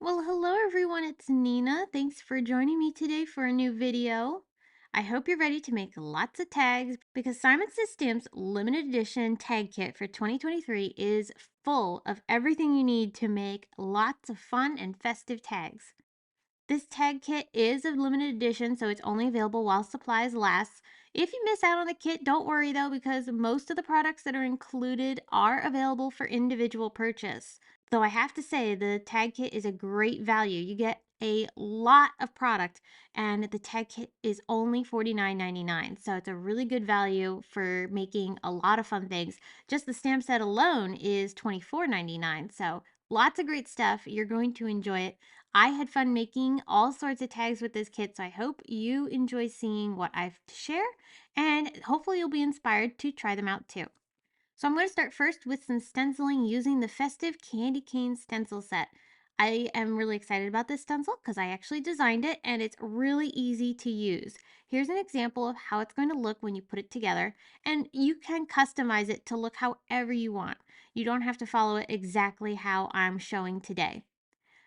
Well, hello everyone, it's Nina. Thanks for joining me today for a new video. I hope you're ready to make lots of tags because Simon Says Stamp's limited edition tag kit for 2023 is full of everything you need to make lots of fun and festive tags. This tag kit is a limited edition, so it's only available while supplies last. If you miss out on the kit, don't worry though, because most of the products that are included are available for individual purchase. Though I have to say, the tag kit is a great value. You get a lot of product, and the tag kit is only $49.99. So it's a really good value for making a lot of fun things. Just the stamp set alone is $24.99. So lots of great stuff. You're going to enjoy it. I had fun making all sorts of tags with this kit, so I hope you enjoy seeing what I have to share, and hopefully you'll be inspired to try them out too. So I'm going to start first with some stenciling using the Festive Candy Cane stencil set. I am really excited about this stencil because I actually designed it and it's really easy to use. Here's an example of how it's going to look when you put it together, and you can customize it to look however you want. You don't have to follow it exactly how I'm showing today.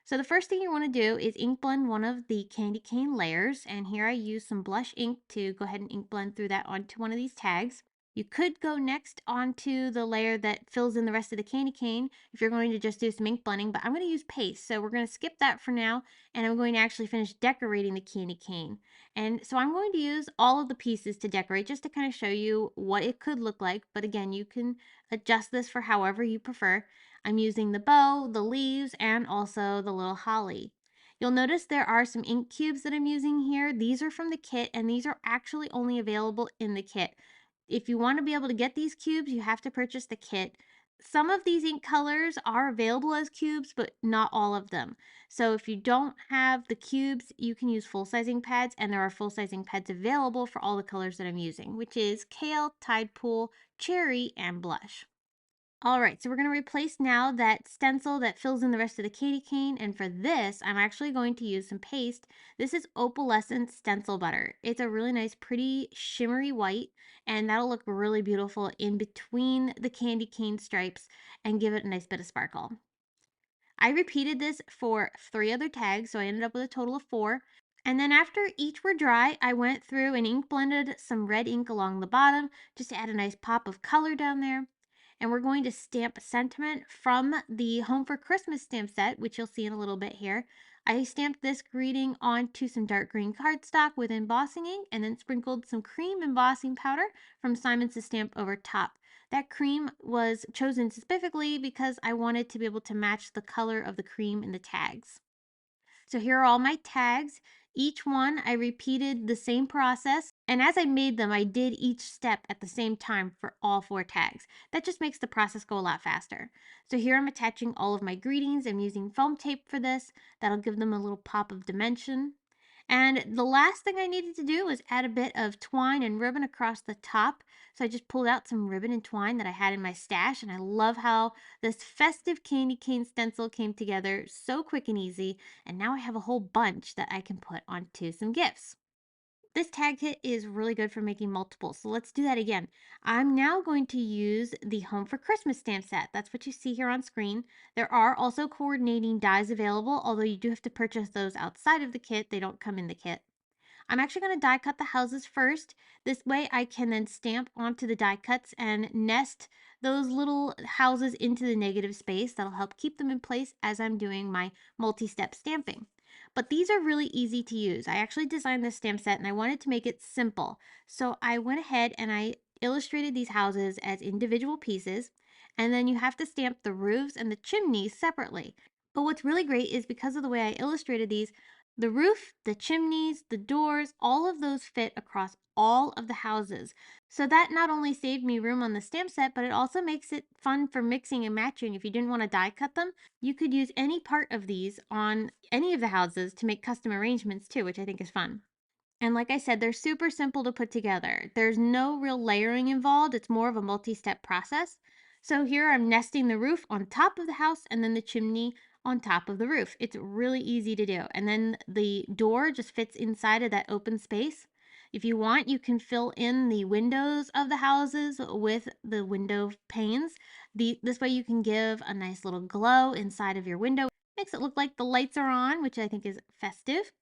So the first thing you want to do is ink blend one of the candy cane layers, and here I use some blush ink to go ahead and ink blend through that onto one of these tags. You could go next onto the layer that fills in the rest of the candy cane if you're going to just do some ink blending, but I'm going to use paste, so we're going to skip that for now, and I'm going to actually finish decorating the candy cane. And so I'm going to use all of the pieces to decorate just to kind of show you what it could look like, but again, you can adjust this for however you prefer. I'm using the bow, the leaves, and also the little holly. You'll notice there are some ink cubes that I'm using here. These are from the kit, and these are actually only available in the kit. If you want to be able to get these cubes, you have to purchase the kit. Some of these ink colors are available as cubes, but not all of them. So if you don't have the cubes, you can use full-size ink pads, and there are full-size ink pads available for all the colors that I'm using, which is Kale, Tide Pool, Cherry, and Blush. All right, so we're going to replace now that stencil that fills in the rest of the candy cane. And for this, I'm actually going to use some paste. This is opalescent stencil butter. It's a really nice, pretty shimmery white, and that'll look really beautiful in between the candy cane stripes and give it a nice bit of sparkle. I repeated this for 3 other tags, so I ended up with a total of 4. And then after each were dry, I went through and ink blended some red ink along the bottom just to add a nice pop of color down there. And we're going to stamp sentiment from the Home for Christmas stamp set, which you'll see in a little bit here. I stamped this greeting onto some dark green cardstock with embossing ink and then sprinkled some cream embossing powder from Simon Says Stamp over top. That cream was chosen specifically because I wanted to be able to match the color of the cream in the tags. So here are all my tags. Each one I repeated the same process, and as I made them, I did each step at the same time for all 4 tags. That just makes the process go a lot faster. So here I'm attaching all of my greetings. I'm using foam tape for this. That'll give them a little pop of dimension. And the last thing I needed to do was add a bit of twine and ribbon across the top. So I just pulled out some ribbon and twine that I had in my stash, and I love how this festive candy cane stencil came together so quick and easy, and now I have a whole bunch that I can put onto some gifts. This tag kit is really good for making multiples, so let's do that again. I'm now going to use the Home for Christmas stamp set. That's what you see here on screen. There are also coordinating dies available, although you do have to purchase those outside of the kit. They don't come in the kit. I'm actually going to die cut the houses first. This way I can then stamp onto the die cuts and nest those little houses into the negative space. That'll help keep them in place as I'm doing my multi-step stamping. But these are really easy to use. I actually designed this stamp set and I wanted to make it simple. So I went ahead and I illustrated these houses as individual pieces, and then you have to stamp the roofs and the chimneys separately. But what's really great is because of the way I illustrated these, the roof, the chimneys, the doors, all of those fit across all of the houses. So that not only saved me room on the stamp set, but it also makes it fun for mixing and matching. If you didn't want to die cut them, you could use any part of these on any of the houses to make custom arrangements too, which I think is fun. And like I said, they're super simple to put together. There's no real layering involved. It's more of a multi-step process. So here I'm nesting the roof on top of the house and then the chimney on top of the roof. It's really easy to do. And then the door just fits inside of that open space. If you want, you can fill in the windows of the houses with the window panes. This way you can give a nice little glow inside of your window, makes it look like the lights are on, which I think is festive.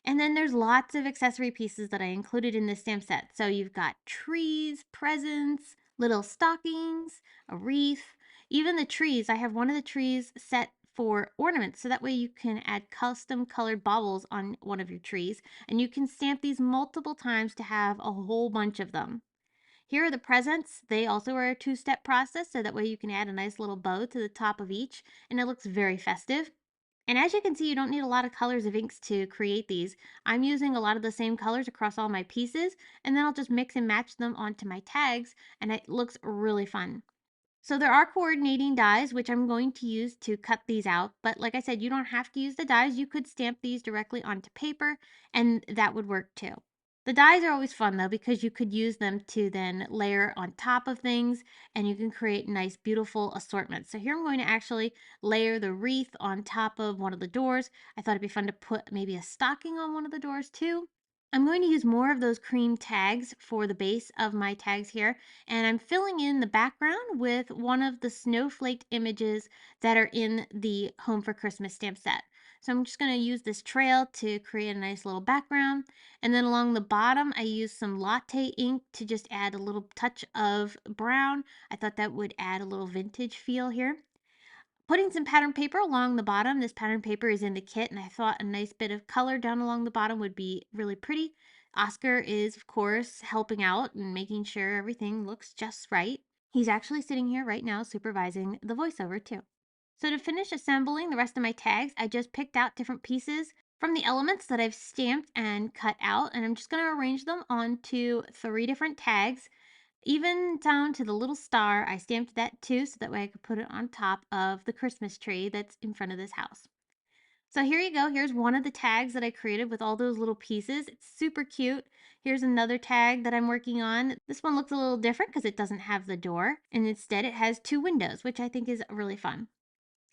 And then there's lots of accessory pieces that I included in this stamp set. So you've got trees, presents, little stockings, a wreath, even the trees. I have one of the trees set for ornaments. So that way you can add custom colored baubles on one of your trees. And you can stamp these multiple times to have a whole bunch of them. Here are the presents. They also are a two-step process, so that way you can add a nice little bow to the top of each, and it looks very festive. And as you can see, you don't need a lot of colors of inks to create these. I'm using a lot of the same colors across all my pieces, and then I'll just mix and match them onto my tags, and it looks really fun. So there are coordinating dies, which I'm going to use to cut these out. But like I said, you don't have to use the dies. You could stamp these directly onto paper, and that would work too. The dies are always fun though, because you could use them to then layer on top of things, and you can create nice, beautiful assortments. So here I'm going to actually layer the wreath on top of one of the doors. I thought it'd be fun to put maybe a stocking on one of the doors too. I'm going to use more of those cream tags for the base of my tags here, and I'm filling in the background with one of the snowflake images that are in the Home for Christmas stamp set. So I'm just going to use this trail to create a nice little background, and then along the bottom I used some Latte ink to just add a little touch of brown. I thought that would add a little vintage feel here. Putting some pattern paper along the bottom. This pattern paper is in the kit, and I thought a nice bit of color down along the bottom would be really pretty. Oscar is, of course, helping out and making sure everything looks just right. He's actually sitting here right now supervising the voiceover too. So to finish assembling the rest of my tags, I just picked out different pieces from the elements that I've stamped and cut out, and I'm just going to arrange them onto 3 different tags. Even down to the little star, I stamped that too, so that way I could put it on top of the Christmas tree that's in front of this house. So here you go. Here's one of the tags that I created with all those little pieces. It's super cute. Here's another tag that I'm working on. This one looks a little different because it doesn't have the door, and instead it has 2 windows, which I think is really fun.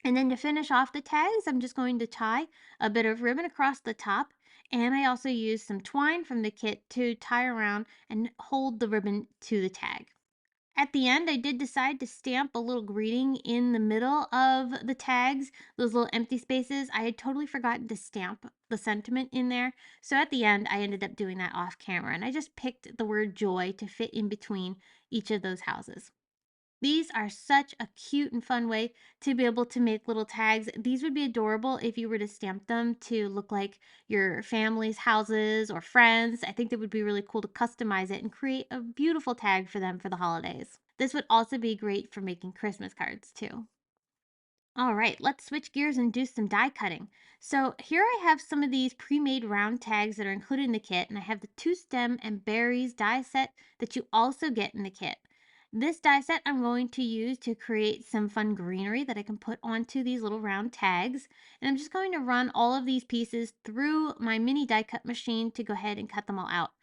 And then to finish off the tags, I'm just going to tie a bit of ribbon across the top. And I also used some twine from the kit to tie around and hold the ribbon to the tag. At the end, I did decide to stamp a little greeting in the middle of the tags, those little empty spaces. I had totally forgotten to stamp the sentiment in there. So at the end, I ended up doing that off camera, and I just picked the word joy to fit in between each of those houses. These are such a cute and fun way to be able to make little tags. These would be adorable if you were to stamp them to look like your family's houses or friends. I think that would be really cool to customize it and create a beautiful tag for them for the holidays. This would also be great for making Christmas cards too. All right, let's switch gears and do some die cutting. So here I have some of these pre-made round tags that are included in the kit, and I have the 2 stem and berries die set that you also get in the kit. This die set I'm going to use to create some fun greenery that I can put onto these little round tags. And I'm just going to run all of these pieces through my mini die cut machine to go ahead and cut them all out.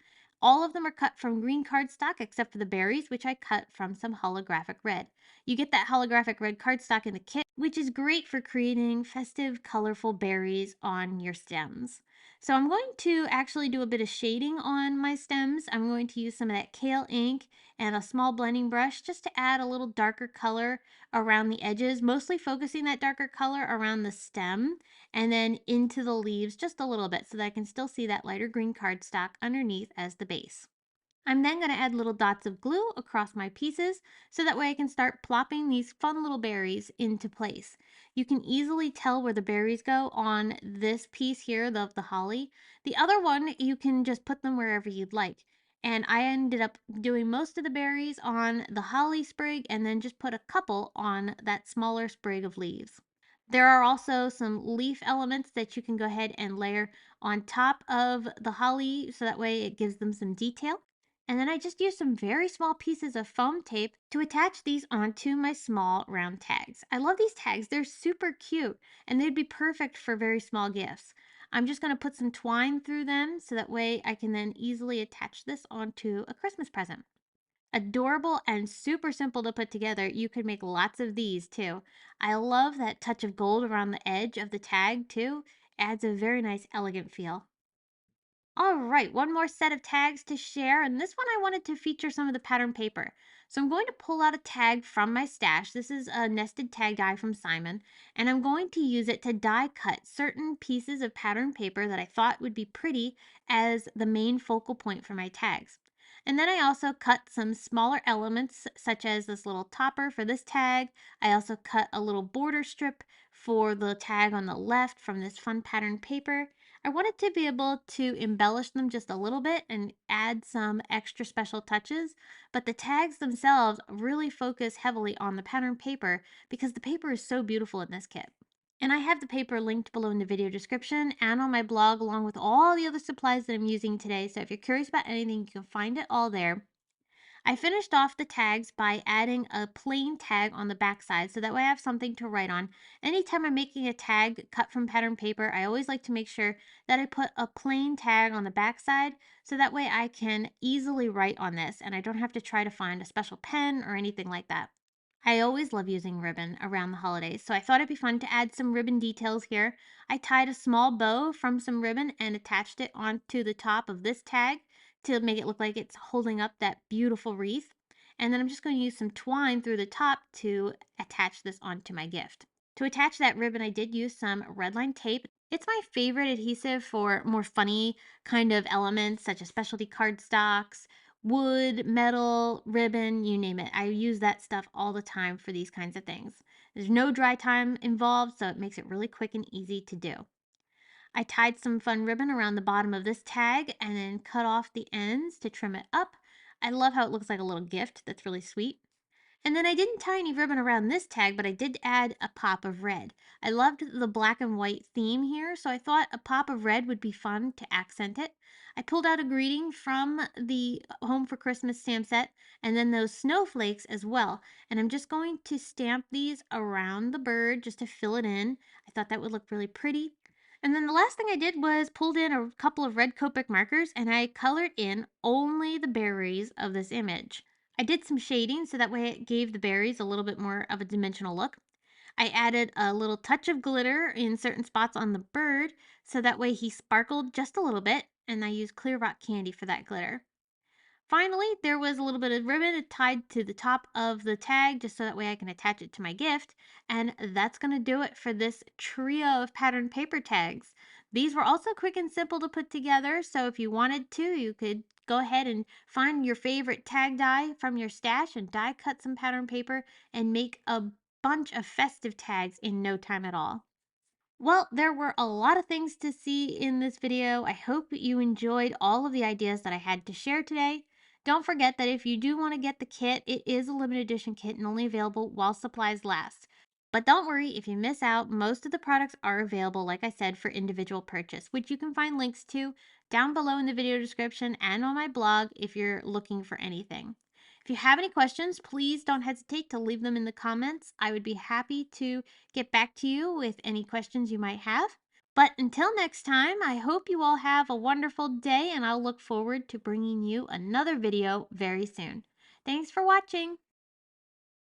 All of them are cut from green cardstock except for the berries, which I cut from some holographic red. You get that holographic red cardstock in the kit, which is great for creating festive, colorful berries on your stems. So I'm going to actually do a bit of shading on my stems. I'm going to use some of that Kale ink and a small blending brush just to add a little darker color around the edges, mostly focusing that darker color around the stem and then into the leaves just a little bit so that I can still see that lighter green cardstock underneath as the base. I'm then going to add little dots of glue across my pieces so that way I can start plopping these fun little berries into place. You can easily tell where the berries go on this piece here of the holly. The other one, you can just put them wherever you'd like. And I ended up doing most of the berries on the holly sprig and then just put a couple on that smaller sprig of leaves. There are also some leaf elements that you can go ahead and layer on top of the holly so that way it gives them some detail. And then I just used some very small pieces of foam tape to attach these onto my small round tags. I love these tags. They're super cute and they'd be perfect for very small gifts. I'm just going to put some twine through them so that way I can then easily attach this onto a Christmas present. Adorable and super simple to put together. You could make lots of these too. I love that touch of gold around the edge of the tag too. Adds a very nice elegant feel. All right, one more set of tags to share, and this one I wanted to feature some of the pattern paper. So I'm going to pull out a tag from my stash. This is a nested tag die from Simon, and I'm going to use it to die cut certain pieces of pattern paper that I thought would be pretty as the main focal point for my tags. And then I also cut some smaller elements such as this little topper for this tag. I also cut a little border strip for the tag on the left from this fun pattern paper. I wanted to be able to embellish them just a little bit and add some extra special touches, but the tags themselves really focus heavily on the pattern paper because the paper is so beautiful in this kit. And I have the paper linked below in the video description and on my blog along with all the other supplies that I'm using today. So if you're curious about anything, you can find it all there. I finished off the tags by adding a plain tag on the back side so that way I have something to write on. Anytime I'm making a tag cut from pattern paper, I always like to make sure that I put a plain tag on the back side so that way I can easily write on this and I don't have to try to find a special pen or anything like that. I always love using ribbon around the holidays, so I thought it'd be fun to add some ribbon details here. I tied a small bow from some ribbon and attached it onto the top of this tag to make it look like it's holding up that beautiful wreath. And then I'm just going to use some twine through the top to attach this onto my gift. To attach that ribbon, I did use some red line tape. It's my favorite adhesive for more funny kind of elements such as specialty cardstocks, wood, metal, ribbon, you name it. I use that stuff all the time for these kinds of things. There's no dry time involved, so it makes it really quick and easy to do. I tied some fun ribbon around the bottom of this tag and then cut off the ends to trim it up. I love how it looks like a little gift. That's really sweet. And then I didn't tie any ribbon around this tag, but I did add a pop of red. I loved the black and white theme here, so I thought a pop of red would be fun to accent it. I pulled out a greeting from the Home for Christmas stamp set and then those snowflakes as well. And I'm just going to stamp these around the bird just to fill it in. I thought that would look really pretty. And then the last thing I did was pulled in a couple of red Copic markers and I colored in only the berries of this image. I did some shading so that way it gave the berries a little bit more of a dimensional look. I added a little touch of glitter in certain spots on the bird so that way he sparkled just a little bit, and I used clear rock candy for that glitter. Finally, there was a little bit of ribbon tied to the top of the tag just so that way I can attach it to my gift. And that's going to do it for this trio of patterned paper tags. These were also quick and simple to put together, so if you wanted to, you could go ahead and find your favorite tag die from your stash and die cut some pattern paper and make a bunch of festive tags in no time at all. Well, there were a lot of things to see in this video. I hope you enjoyed all of the ideas that I had to share today. Don't forget that if you do want to get the kit, it is a limited edition kit and only available while supplies last. But don't worry if you miss out, most of the products are available, like I said, for individual purchase, which you can find links to down below in the video description and on my blog if you're looking for anything. If you have any questions, please don't hesitate to leave them in the comments. I would be happy to get back to you with any questions you might have. But until next time, I hope you all have a wonderful day and I'll look forward to bringing you another video very soon. Thanks for watching.